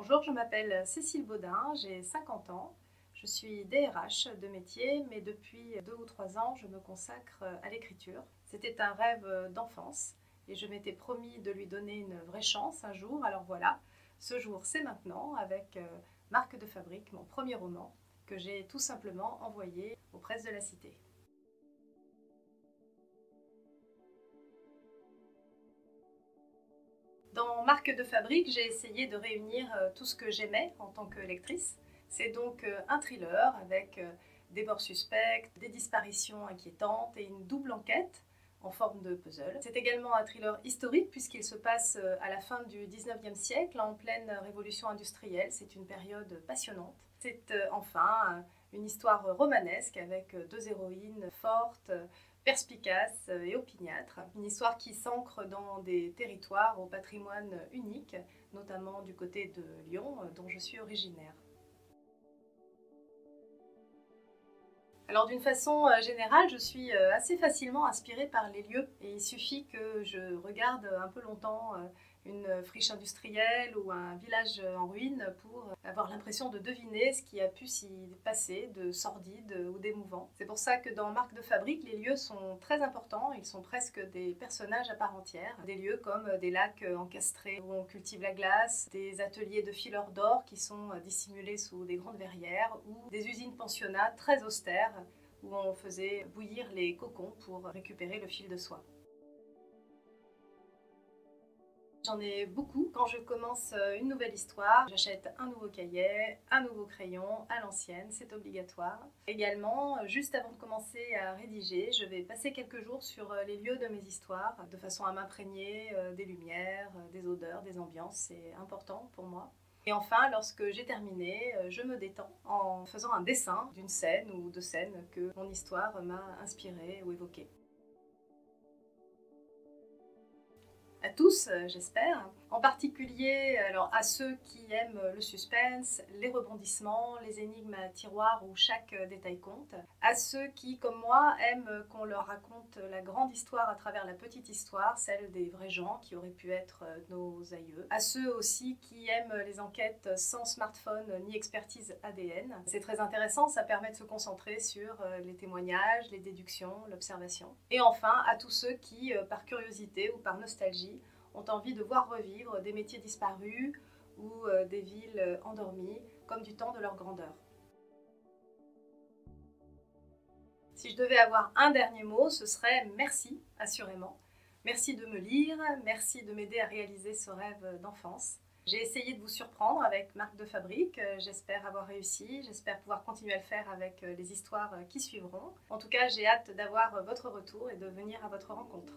Bonjour, je m'appelle Cécile Baudin, j'ai 50 ans. Je suis DRH de métier, mais depuis 2 ou 3 ans, je me consacre à l'écriture. C'était un rêve d'enfance et je m'étais promis de lui donner une vraie chance un jour. Alors voilà, ce jour c'est maintenant avec Marque de fabrique, mon premier roman, que j'ai tout simplement envoyé aux presses de la Cité. Dans Marque de fabrique, j'ai essayé de réunir tout ce que j'aimais en tant que lectrice. C'est donc un thriller avec des morts suspectes, des disparitions inquiétantes et une double enquête en forme de puzzle. C'est également un thriller historique puisqu'il se passe à la fin du 19e siècle, en pleine révolution industrielle. C'est une période passionnante. C'est enfin une histoire romanesque avec deux héroïnes fortes, perspicace et opiniâtre. Une histoire qui s'ancre dans des territoires au patrimoine unique, notamment du côté de Lyon, dont je suis originaire. Alors d'une façon générale, je suis assez facilement inspirée par les lieux et il suffit que je regarde un peu longtemps une friche industrielle ou un village en ruine pour avoir l'impression de deviner ce qui a pu s'y passer de sordide ou d'émouvant. C'est pour ça que dans Marque de fabrique, les lieux sont très importants, ils sont presque des personnages à part entière. Des lieux comme des lacs encastrés où on cultive la glace, des ateliers de fileurs d'or qui sont dissimulés sous des grandes verrières ou des usines-pensionnats très austères où on faisait bouillir les cocons pour récupérer le fil de soie. J'en ai beaucoup. Quand je commence une nouvelle histoire, j'achète un nouveau cahier, un nouveau crayon à l'ancienne, c'est obligatoire. Également, juste avant de commencer à rédiger, je vais passer quelques jours sur les lieux de mes histoires, de façon à m'imprégner des lumières, des odeurs, des ambiances, c'est important pour moi. Et enfin, lorsque j'ai terminé, je me détends en faisant un dessin d'une scène ou de scènes que mon histoire m'a inspirée ou évoquée. À tous, j'espère. En particulier alors, à ceux qui aiment le suspense, les rebondissements, les énigmes à tiroir où chaque détail compte. À ceux qui, comme moi, aiment qu'on leur raconte la grande histoire à travers la petite histoire, celle des vrais gens qui auraient pu être nos aïeux. À ceux aussi qui aiment les enquêtes sans smartphone ni expertise ADN. C'est très intéressant, ça permet de se concentrer sur les témoignages, les déductions, l'observation. Et enfin, à tous ceux qui, par curiosité ou par nostalgie, ont envie de voir revivre des métiers disparus ou des villes endormies, comme du temps de leur grandeur. Si je devais avoir un dernier mot, ce serait merci, assurément. Merci de me lire, merci de m'aider à réaliser ce rêve d'enfance. J'ai essayé de vous surprendre avec Marque de fabrique, j'espère avoir réussi, j'espère pouvoir continuer à le faire avec les histoires qui suivront. En tout cas, j'ai hâte d'avoir votre retour et de venir à votre rencontre.